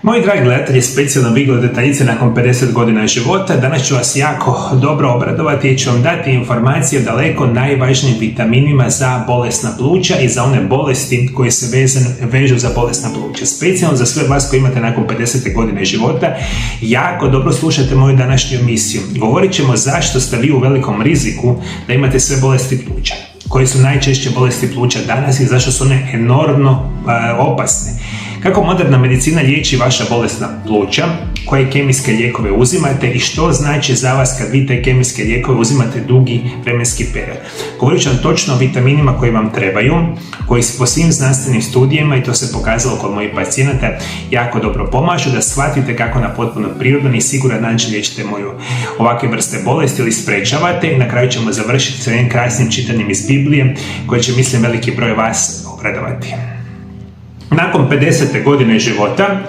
Moji dragi gledatelji, specijalno vi gledateljice nakon 50 godina života, danas ću vas jako dobro obradovati i ću vam dati informacije o daleko najvažnijim vitaminima za bolesna pluća i za one bolesti koje se vežu za bolesna pluća. Specijalno za sve vas koji imate nakon 50 godine života, jako dobro slušajte moju današnju emisiju. Govorit ćemo zašto ste vi u velikom riziku da imate sve bolesti pluća. Koje su najčešće bolesti pluća danas i zašto su one enormno opasne. Kako moderna medicina liječi vaša bolesna pluća, koje kemijske lijekove uzimate i što znači za vas kad vi te kemijske lijekove uzimate dugi vremenski period. Govorit ću vam točno o vitaminima koji vam trebaju, koji po svim znanstvenim studijima, i to se pokazalo kod mojih pacijenata, jako dobro pomažu da shvatite kako na potpuno prirodan i siguran način liječite ovakve vrste bolesti ili sprečavate, i na kraju ćemo završiti sa jednim krasnim čitanjem iz Biblije koje će, mislim, veliki broj vas obradovati. Nakon 50. godine života,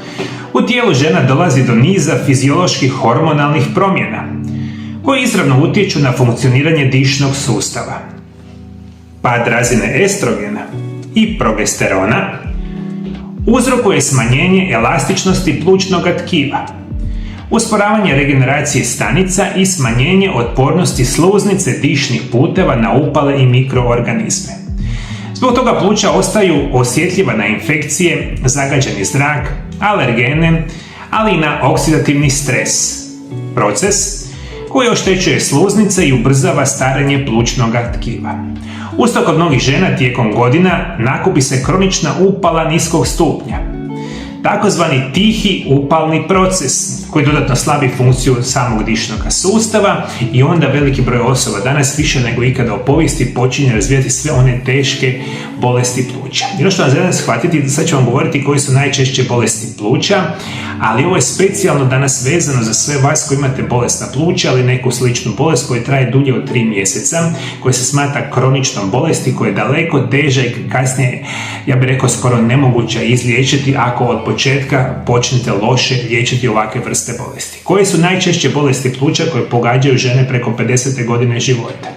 u tijelu žena dolazi do niza fizioloških hormonalnih promjena, koje izravno utječu na funkcioniranje dišnog sustava. Pad razine estrogena i progesterona uzrokuje smanjenje elastičnosti plućnog tkiva, usporavanje regeneracije stanica i smanjenje otpornosti sluznice dišnih puteva na upale i mikroorganizme. Zbog toga pluća ostaju osjetljiva na infekcije, zagađeni zrak, alergene, ali i na oksidativni stres, proces koji oštećuje sluznice i ubrzava starenje plućnog tkiva. Uz to kod mnogih žena tijekom godina nakupi se kronična upala niskog stupnja, takozvani tihi upalni proces koji dodatno slabi funkciju samog dišnog sustava, i onda veliki broj osoba danas više nego ikada u povijesti počinje razvijati sve one teške bolesti pluća. I ono što vam želim shvatiti, sad ću vam govoriti koji su najčešće bolesti pluća, ali ovo je specijalno danas vezano za sve vas koji imate bolesna pluća, ali neku sličnu bolest koja traje dulje od 3 mjeseca, koja se smatra kroničnom bolesti, koja je daleko teža i kasnije, ja bih rekao, skoro nemoguća izliječiti ako od početka počnete loše liječiti ovakve vrste bolesti. Koje su najčešće bolesti pluća koje pogađaju žene preko 50. godine života?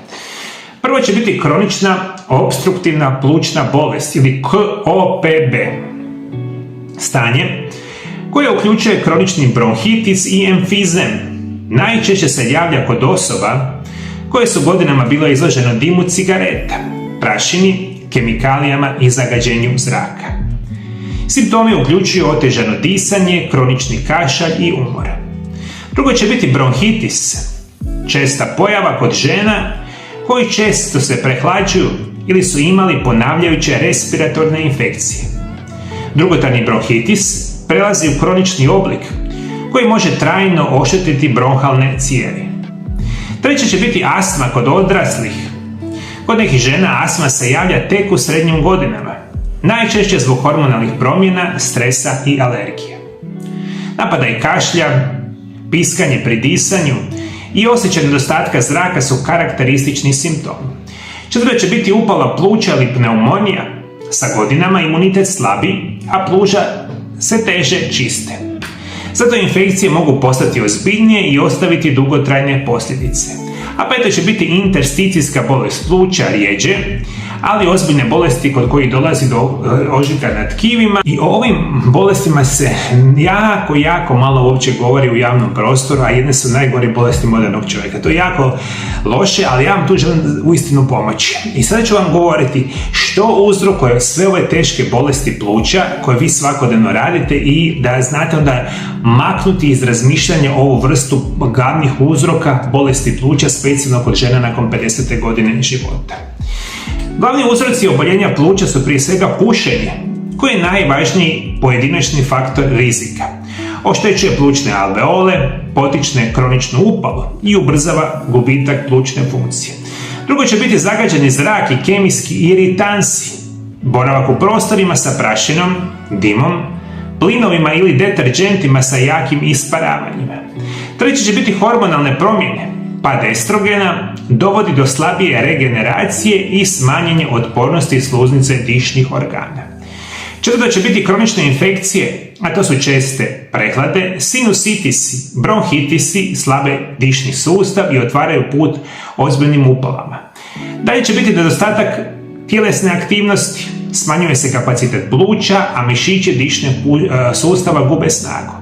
Prvo će biti kronična opstruktivna plućna bolest ili KOPB. Stanje koje uključuje kronični bronhitis i emfizem. Najčešće se javlja kod osoba koje su godinama bile izložene dimu cigareta, prašini, kemikalijama i zagađenju zraka. Simptomi uključuju otežano disanje, kronični kašalj i umor. Drugo će biti bronhitis, česta pojava kod žena koji često se prehlađuju ili su imali ponavljajuće respiratorne infekcije. Dugotrajni bronhitis prelazi u kronični oblik koji može trajno oštetiti bronhalne cijevi. Treće će biti astma kod odraslih. Kod nekih žena astma se javlja tek u srednjim godinama, najčešće zbog hormonalnih promjena, stresa i alergije. Napadaj kašlja, piskanje pri disanju i osjećaj nedostatka zraka su karakteristični simptomi. Četvrto će biti upala pluća ili pneumonija. Sa godinama imunitet slabi, a pluća se teže čiste. Zato infekcije mogu postati ozbiljnije i ostaviti dugotrajne posljedice. A peto će biti intersticijska bolest pluća, rjeđe, ali ozbiljne bolesti kod kojih dolazi do ožiljka na tkivima, i o ovim bolestima se jako malo uopće govori u javnom prostoru, a jedne su najgore bolesti modernog čovjeka. To je jako loše, ali ja vam tu želim uistinu pomoći. I sada ću vam govoriti što uzrokuje sve ove teške bolesti pluća koje vi svakodnevno radite, i da znate onda maknuti iz razmišljanja ovu vrstu glavnih uzroka bolesti pluća, specijalno kod žena nakon 50. godine života. Glavni uzroci oboljenja pluća su prije svega pušenje, koji je najvažniji pojedinačni faktor rizika. Oštećuje plućne alveole, potiče kroničnu upalu i ubrzava gubitak plućne funkcije. Drugo će biti zagađeni zrak i kemijski iritansi, boravak u prostorima sa prašinom, dimom, plinovima ili deterđentima sa jakim isparavanjima. Treće će biti hormonalne promjene. Pad estrogena dovodi do slabije regeneracije i smanjenje otpornosti sluznice dišnih organa. Četvrto će biti kronične infekcije, a to su česte prehlade, sinusitisi, bronhitisi, slabe dišni sustav i otvaraju put ozbiljnim upalama. Dalje će biti nedostatak tjelesne aktivnosti, smanjuje se kapacitet pluća, a mišići dišnog sustava gube snagu.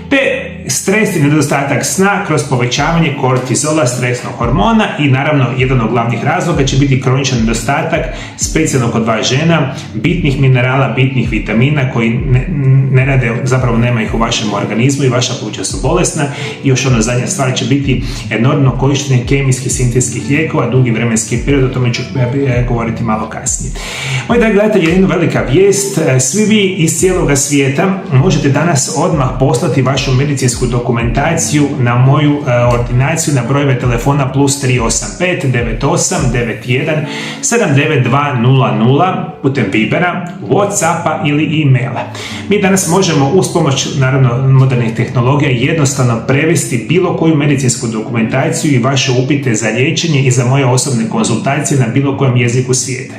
Te stres i nedostatak sna kroz povećavanje kortizola, stresnog hormona i naravno jedan od glavnih razloga će biti kroničan nedostatak, specijalno kod vas žena, bitnih minerala, bitnih vitamina koji ne rade, zapravo nema ih u vašem organizmu i vaša pluća su bolesna. I još ono zadnja stvar će biti enormno korištenje kemijskih sintetskih lijekova, dugi vremenski period, o tome ću govoriti malo kasnije. Moji dragi gledatelji, jedna velika vijest, svi vi iz cijeloga svijeta možete danas odmah poslati vašu medicinsku dokumentaciju na moju ordinaciju na brojeve telefona +385 98 91 79200 putem Vibera, Whatsappa ili e-maila. Mi danas možemo uz pomoć naravno modernih tehnologija jednostavno prevesti bilo koju medicinsku dokumentaciju i vaše upite za liječenje i za moje osobne konzultacije na bilo kojem jeziku svijeta.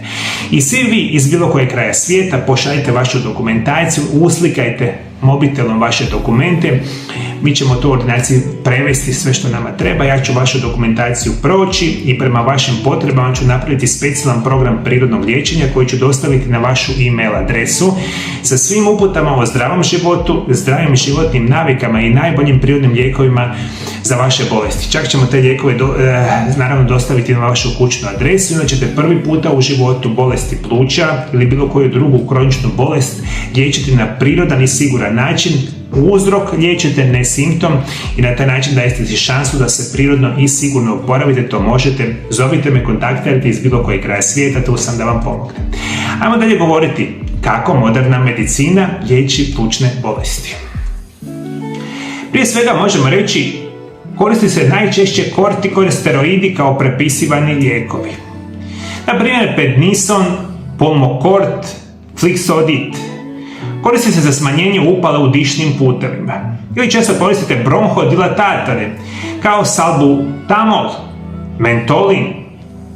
I svi vi iz bilo kojeg kraja svijeta pošaljite vašu dokumentaciju, uslikajte mobitelom vaše dokumente, mi ćemo tu ordinaciji prevesti sve što nama treba, ja ću vašu dokumentaciju proći i prema vašim potrebama ću napraviti specijalan program prirodnog liječenja koji ću dostaviti na vašu e-mail adresu sa svim uputama o zdravom životu, zdravim životnim navikama i najboljim prirodnim lijekovima za vaše bolesti. Čak ćemo te lijekove naravno dostaviti na vašu kućnu adresu i onda ćete prvi puta u životu bolesti pluća ili bilo koju drugu kroničnu bolest liječiti na prirodan i siguran način. Uzrok liječite, ne simptom, i na taj način dajete si šansu da se prirodno i sigurno oporavite. To možete, zovite me, kontaktirajte iz bilo kojeg kraja svijeta, tu sam da vam pomognem. Ajmo dalje govoriti kako moderna medicina liječi plućne bolesti. Prije svega možemo reći, koristi se najčešće kortikosteroidi kao prepisivani lijekovi. Na primjer prednison, pulmokort, flixodit. Koristi se za smanjenje upala u dišnim putevima. Ili često koristite bronhodilatatore kao salbutamol, mentolin,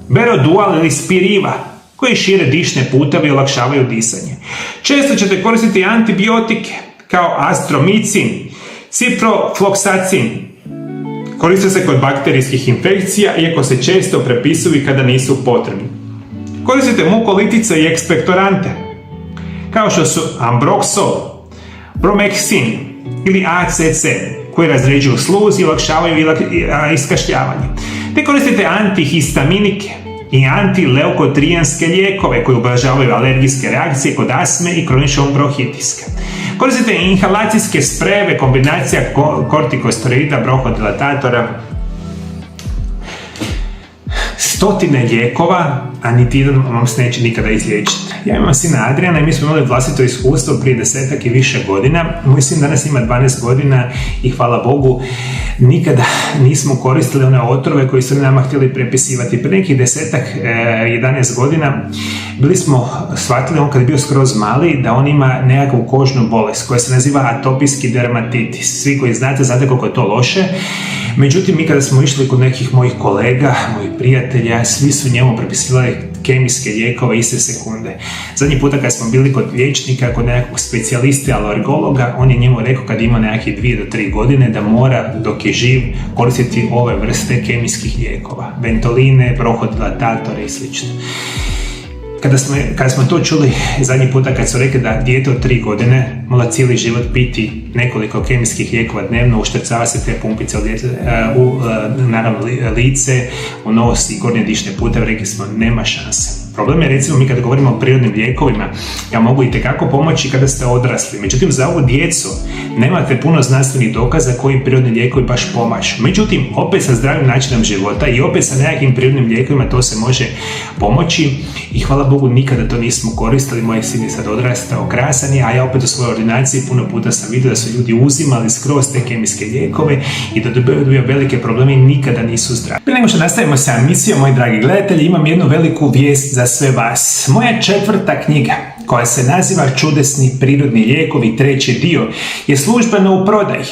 berodual ili spiriva koji šire dišne puteve i olakšavaju disanje. Često ćete koristiti antibiotike kao astromicin, ciprofloxacin. Koriste se kod bakterijskih infekcija, iako se često prepisuju kada nisu potrebni. Koristite mukolitice i ekspektorante, kao što su ambroxol, bromexin ili ACC, koji razređuju sluz i olakšavaju iskašljavanje. Te koristite antihistaminike i antileukotrijanske lijekove koji ublažavaju alergijske reakcije kod astme i kroničnog bronhitiska. Koristite inhalacijske sprejeve, kombinacija kortikosteroida, bronhodilatatora, stotine lijekova, a niti jedan vam se neće nikada izliječiti. Ja imam sina Adriana i mi smo imali vlastito iskustvo prije 10 i više godina. Moj sin danas ima 12 godina i hvala Bogu nikada nismo koristili one otrove koji su nama htjeli prepisivati. Prije nekih 10-11 godina bili smo shvatili, on kad je bio skroz mali, da on ima nekakvu kožnu bolest koja se naziva atopijski dermatitis. Svi koji znate koliko je to loše. Međutim, mi kada smo išli kod nekih mojih kolega, mojih prijatelja, svi su njemu prepisivali kemijske lijekove iste sekunde. Zadnji puta kad smo bili kod liječnika, kod nekakvog specijaliste alergologa, on je njemu rekao kad ima nekakve 2 do 3 godine da mora dok je živ koristiti ove vrste kemijskih lijekova. Ventoline, bronhodilatatore i sl. Kada smo to čuli zadnji puta kad su rekli da dijete od 3 godine mora cijeli život piti nekoliko kemijskih lijekova dnevno, uštrcava se te pumpice u naravno lice, u nos i gornje dišne puteve, rekli smo nema šanse. Problem je, recimo, mi kada govorimo o prirodnim lijekovima, ja mogu itekako pomoći kada ste odrasli. Međutim, za ovu djecu nemate puno znanstvenih dokaza koji prirodni lijekovi baš pomažu. Međutim, opet sa zdravim načinom života i opet sa nekakvim prirodnim lijekovima to se može pomoći i hvala Bogu nikada to nismo koristili. Moj sin je sad odrastao, krasan je, a ja opet u svojoj ordinaciji puno puta sam vidio da su ljudi uzimali skroz te kemijske lijekove i da dobiju velike probleme i nikada nisu zdravi. Prije nego što nastavimo sa emisijom, moji dragi gledatelji, imam jednu veliku vijest za sve vas. Moja 4. knjiga, koja se naziva Čudesni prirodni lijekovi, 3. dio, je službeno u prodaji.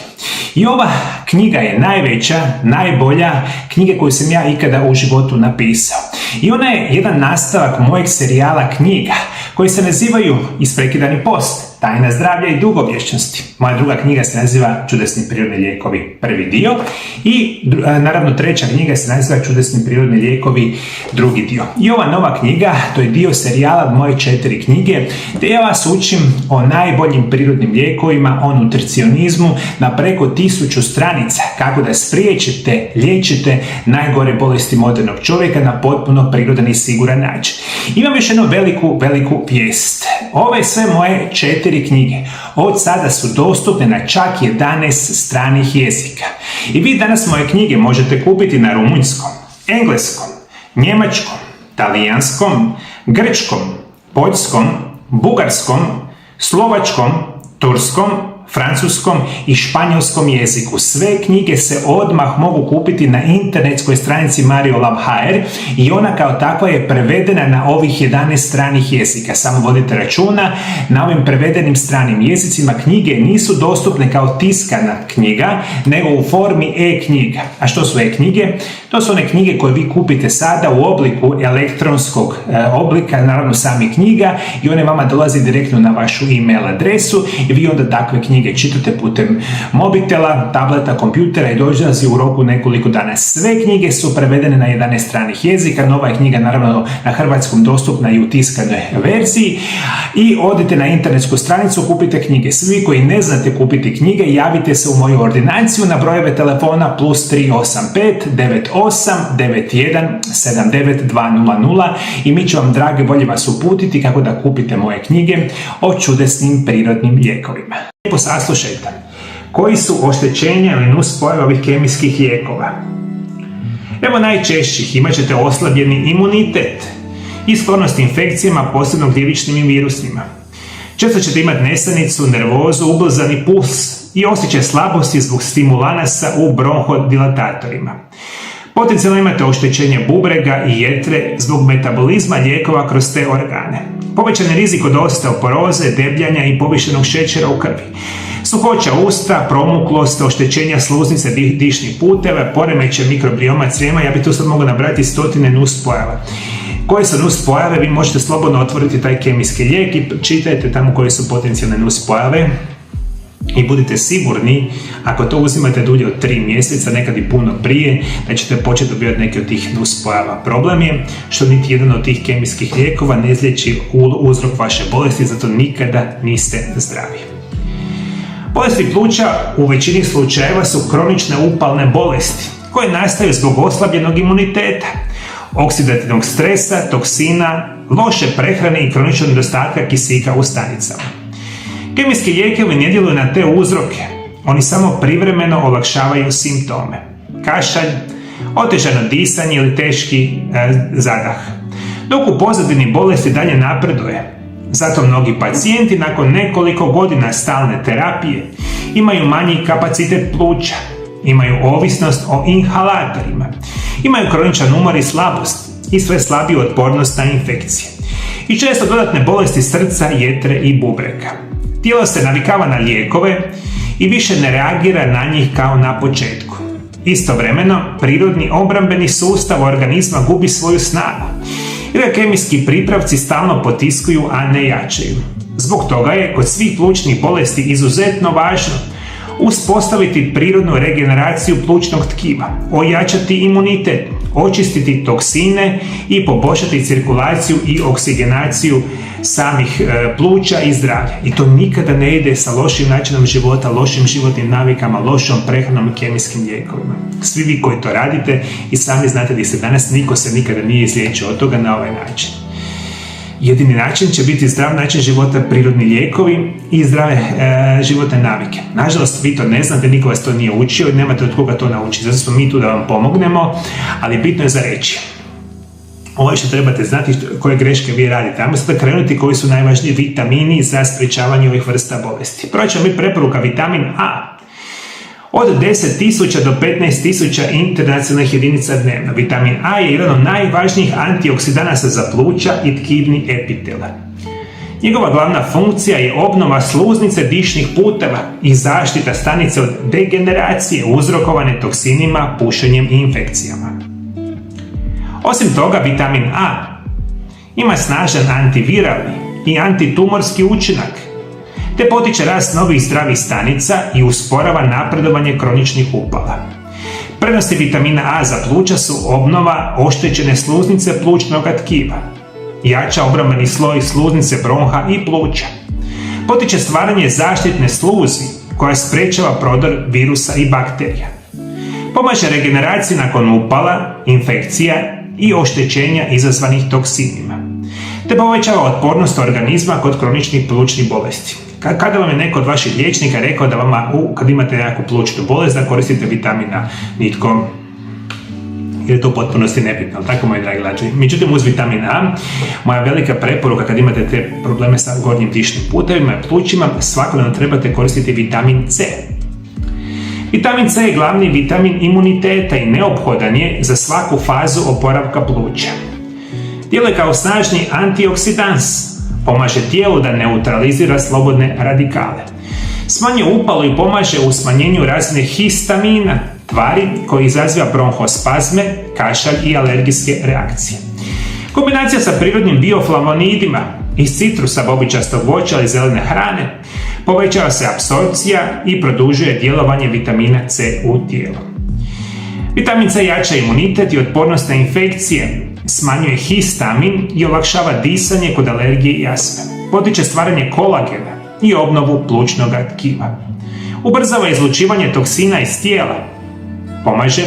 I ova knjiga je najveća, najbolja knjiga koju sam ja ikada u životu napisao. I ona je jedan nastavak mojeg serijala knjiga koji se nazivaju Isprekidani post. Tajna zdravlja i dugovječnosti. Moja druga knjiga se naziva Čudesni prirodni lijekovi, prvi dio. I naravno treća knjiga se naziva Čudesni prirodni lijekovi, drugi dio. I ova nova knjiga, to je dio serijala moje 4 knjige, gdje ja vas učim o najboljim prirodnim lijekovima, o nutricionizmu na preko 1000 stranica, kako da spriječite, liječite najgore bolesti modernog čovjeka na potpuno prirodan i siguran način. Imam još jednu veliku vijest. Ove sve moje 4 knjige od sada su dostupne na čak 11 stranih jezika. I vi danas moje knjige možete kupiti na rumunjskom, engleskom, njemačkom, talijanskom, grčkom, poljskom, bugarskom, slovačkom, turskom, francuskom i španjolskom jeziku. Sve knjige se odmah mogu kupiti na internetskoj stranici Mariolab.hr i ona kao takva je prevedena na ovih 11 stranih jezika. Samo vodite računa, na ovim prevedenim stranim jezicima knjige nisu dostupne kao tiskana knjiga, nego u formi e-knjiga. A što su e-knjige? To su one knjige koje vi kupite sada u obliku elektronskog oblika, naravno sami knjiga, i one vama dolazi direktno na vašu e-mail adresu i vi onda takve knjige čitate putem mobitela, tableta, kompjutera i dolazi u roku nekoliko dana. Sve knjige su prevedene na 11 stranih jezika, nova je knjiga naravno na hrvatskom dostupna i u tiskanoj verziji i odite na internetsku stranicu, kupite knjige. Svi koji ne znate kupiti knjige, javite se u moju ordinaciju na brojeve telefona +385 98 91 79 200 i mi ću vam, drage volje, vas uputiti kako da kupite moje knjige o čudesnim prirodnim lijekovima. Lijepo saslušajte. Koji su oštećenja ili nuspojave ovih kemijskih lijekova? Evo najčešćih: imat ćete oslabljeni imunitet i sklonost infekcijama, posebno gljivičnim virusima. Često ćete imati nesanicu, nervozu, ubrzani puls i osjećaj slabosti zbog stimulanasa u bronhodilatatorima. Potencijalno imate oštećenje bubrega i jetre zbog metabolizma lijekova kroz te organe. Povećan je rizik od osteoporoze, debljanja i povišenog šećera u krvi. Suhoća usta, promuklost, oštećenja sluznice, dišnih puteva, poremećaj mikrobioma crijema. Ja bih tu sad mogao nabrati stotine nuspojava. Koje su nuspojave? Vi možete slobodno otvoriti taj kemijski lijek i čitajte tamo koje su potencijalne nuspojave. I budite sigurni, ako to uzimate dulje od 3 mjeseca, nekad i puno prije, da ćete početi dobivati neke od tih nuspojava. Problem je što niti jedan od tih kemijskih lijekova ne izliječi uzrok vaše bolesti, zato nikada niste zdravi. Bolesti pluća u većini slučajeva su kronične upalne bolesti koje nastaju zbog oslabljenog imuniteta, oksidativnog stresa, toksina, loše prehrane i kroničnog nedostatka kisika u stanicama. Kemijski lijekovi ne djeluju na te uzroke, oni samo privremeno olakšavaju simptome. Kašalj, otežano disanje ili teški zadah. Dok u pozadini bolesti dalje napreduje. Zato mnogi pacijenti nakon nekoliko godina stalne terapije imaju manji kapacitet pluća, imaju ovisnost o inhalatorima, imaju kroničan umor i slabost i sve slabiju otpornost na infekcije. I često dodatne bolesti srca, jetre i bubrega. Tijelo se navikava na lijekove i više ne reagira na njih kao na početku. Istovremeno, prirodni obrambeni sustav organizma gubi svoju snagu, jer kemijski pripravci stalno potiskuju, a ne jačaju. Zbog toga je kod svih plućnih bolesti izuzetno važno uspostaviti prirodnu regeneraciju plućnog tkiva, ojačati imunitet, očistiti toksine i poboljšati cirkulaciju i oksigenaciju samih pluća i zdravlja. I to nikada ne ide sa lošim načinom života, lošim životnim navikama, lošom prehranom i kemijskim lijekovima. Svi vi koji to radite i sami znate da se danas niko se nikada nije izliječio od toga na ovaj način. Jedini način će biti zdrav način života, prirodni lijekovi i zdrave životne navike. Nažalost, vi to ne znate, niko vas to nije učio i nemate od koga to naučiti. Zato smo mi tu da vam pomognemo, ali bitno je za reći. Ovo što trebate znati koje greške vi radite. Ajmo sada krenuti koji su najvažniji vitamini za sprječavanje ovih vrsta bolesti. Prvo ćemo biti preporuka vitamin A. Od 10.000 do 15.000 internacionalnih jedinica dnevno. Vitamin A je jedan od najvažnijih antioksidanasa za pluća i tkivni epitel. Njegova glavna funkcija je obnova sluznice, dišnih puteva i zaštita stanice od degeneracije uzrokovane toksinima, pušenjem i infekcijama. Osim toga, vitamin A ima snažan antiviralni i antitumorski učinak, te potiče rast novih zdravih stanica i usporava napredovanje kroničnih upala. Prednosti vitamina A za pluća su obnova oštećene sluznice plućnog tkiva, jača obrambeni sloj sluznice bronha i pluća, potiče stvaranje zaštitne sluzi koja sprečava prodor virusa i bakterija, pomaže regeneraciji nakon upala, infekcija i oštećenja izazvanih toksinima, te povećava otpornost organizma kod kroničnih plućnih bolesti. Kada vam je neko od vaših liječnika rekao da vama, kad imate nekakvu plućnu bolest, da koristite vitamin A? Nitko. Jer je to u potpunosti nebitno, tako moji dragi gledatelji. Međutim, uz vitamin A, moja velika preporuka kad imate te probleme sa gornjim dišnim putevima i plućima, svakodnevno trebate koristiti vitamin C. Vitamin C je glavni vitamin imuniteta i neophodan je za svaku fazu oporavka pluća. Djeluje kao snažni antioksidans, pomaže tijelu da neutralizira slobodne radikale. Smanjuje upalu i pomaže u smanjenju razine histamina, tvari koji izaziva bronhospazme, kašalj i alergijske reakcije. Kombinacija sa prirodnim bioflavonidima iz citrusa, bobičastog voća ili zelene hrane povećava se apsorpcija i produžuje djelovanje vitamina C u tijelu. Vitamin C jača imunitet i otpornost na infekcije, smanjuje histamin i olakšava disanje kod alergije i astme. Potiče stvaranje kolagena i obnovu plućnog tkiva. Ubrzava izlučivanje toksina iz tijela. Pomaže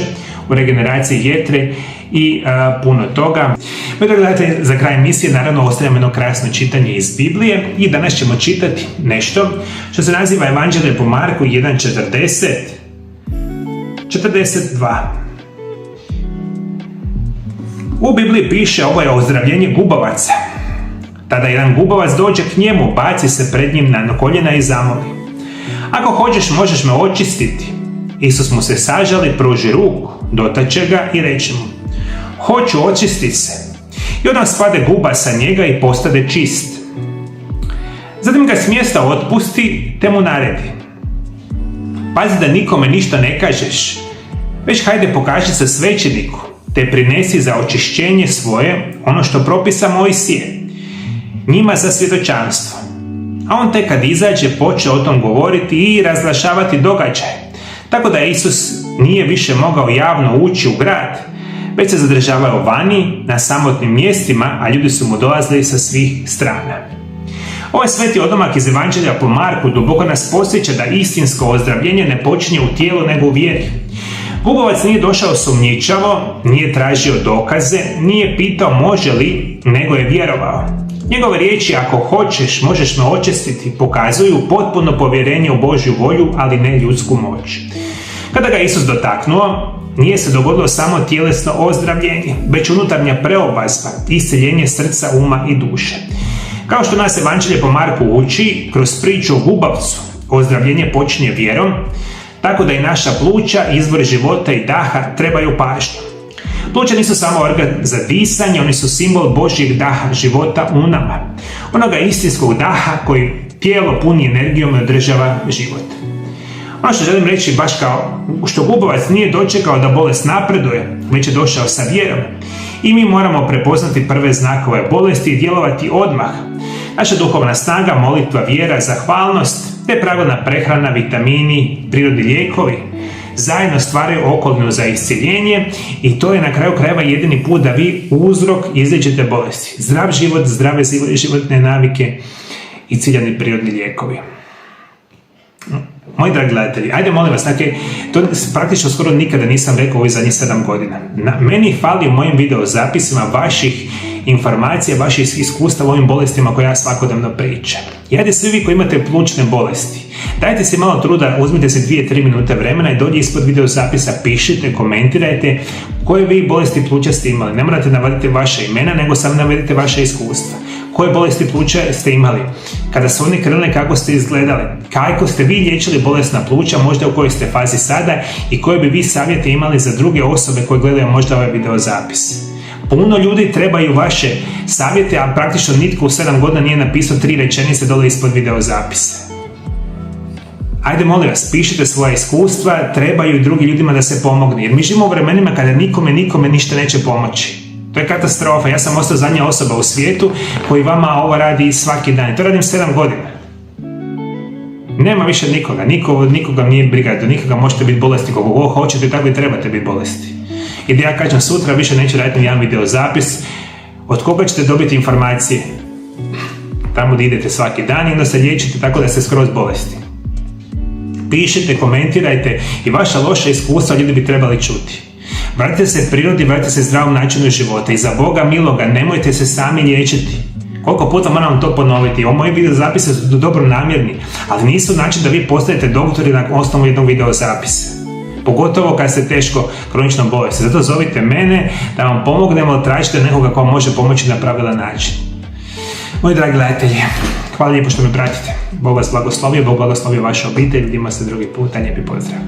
u regeneraciji jetre i puno toga. Gledajte, za kraj emisije naravno ostavljamo jedno krasno čitanje iz Biblije i danas ćemo čitati nešto što se naziva Evanđelje po Marku 1.42. U Bibliji piše, ovo je ozdravljenje gubavaca. Tada jedan gubavac dođe k njemu, baci se pred njim na koljena i zamoli: "Ako hoćeš, možeš me očistiti." Isus mu se sažali, pruži ruku, dotače ga i reče mu: "Hoću, očisti se." I odmah spade guba sa njega i postade čist. Zatim ga s mjesta otpusti, te mu naredi: "Pazi da nikome ništa ne kažeš, već hajde pokaži se svećeniku, te prinesi za očišćenje svoje ono što propisa Mojsije, njima za svjedočanstvo." A on tek kad izađe počeo o tom govoriti i razglašavati događaje, tako da Isus nije više mogao javno ući u grad, već se zadržavao vani na samotnim mjestima, a ljudi su mu dolazili sa svih strana. Ovaj sveti odlomak iz Evanđelja po Marku duboko nas podsjeća da istinsko ozdravljenje ne počinje u tijelu nego u vjeri. Gubavac nije došao sumnjičavo, nije tražio dokaze, nije pitao može li, nego je vjerovao. Njegove riječi "ako hoćeš, možeš me očistiti" pokazuju potpuno povjerenje u Božju volju, ali ne ljudsku moć. Kada ga Isus dotaknuo, nije se dogodilo samo tjelesno ozdravljenje, već unutarnja preobrazba, isceljenje srca, uma i duše. Kao što nas Evanđelje po Marku uči, kroz priču o gubavcu, ozdravljenje počinje vjerom, tako da i naša pluća, izvor života i daha trebaju pažnju. Pluća nisu samo organ za disanje, oni su simbol Božjeg daha, života u nama. Onoga istinskog daha koji tijelo puni energijom i održava život. Ono što želim reći, baš kao što gubavac nije dočekao da bolest napreduje, već je došao sa vjerom. I mi moramo prepoznati prve znakove bolesti i djelovati odmah. Naša duhovna snaga, molitva, vjera, zahvalnost, te pravilna prehrana, vitamini, prirodni lijekovi zajedno stvaraju okolinu za iscjeljenje i to je na kraju krajeva jedini put da vi uzrok izliječite bolesti. Zdrav život, zdrave životne navike i ciljani prirodni lijekovi. Moji dragi gledatelji, ajde molim vas, dakle, to praktično skoro nikada nisam rekao ovih zadnjih 7 godina. Meni fali u mojim video zapisima vaših informacija, vaših iskustva u ovim bolestima koje ja svakodnevno pričam. I ajde svi vi koji imate plućne bolesti, dajte si malo truda, uzmite se 2-3 minute vremena i dolje ispod video zapisa pišite, komentirajte koje vi bolesti pluća ste imali. Ne morate navoditi vaše imena, nego samo navedite vaše iskustva. Koje bolesti pluća ste imali? Kada su oni krenuli, kako ste izgledali? Kako ste vi liječili bolesna pluća, možda u kojoj ste fazi sada i koje bi vi savjete imali za druge osobe koje gledaju možda ovaj video zapis? Puno ljudi trebaju vaše savjete, a praktično nitko u 7 godina nije napisao 3 rečenice dole ispod video zapisa. Ajde molim vas, pišite svoje iskustva, trebaju i drugim ljudima da se pomogne, jer mi živimo u vremenima kada nikome ništa neće pomoći. To je katastrofa. Ja sam ostao zadnja osoba u svijetu koji vama ovo radi svaki dan. To radim 7 godina. nema više nikoga, nikoga nije briga, do nikoga možete biti bolesti koliko god hoćete, tako i trebate biti bolesti. I da ja kažem sutra više neću raditi ni jedan video zapis, od koga ćete dobiti informacije? Tamo gdje idete svaki dan i onda se liječite tako da ste skroz bolesti. Pišite, komentirajte i vaša loša iskustva ljudi bi trebali čuti. Vratite se prirodi, vratite se zdravom načinu života i za Boga miloga nemojte se sami liječiti. Koliko puta moram to ponoviti, ovo moji video zapise su dobro namjerni, ali nisu način da vi postajete doktori na osnovu jednog video zapisa. Pogotovo kad ste teško kronično bolesti. Zato zovite mene da vam pomognemo, tražite nekoga ko vam može pomoći na pravilan način. Moji dragi gledatelji, hvala lijepo što me pratite. Bog vas blagoslovio, Bog blagoslovio vašu obitelj, vidimo se drugi puta, lijepi pozdrav.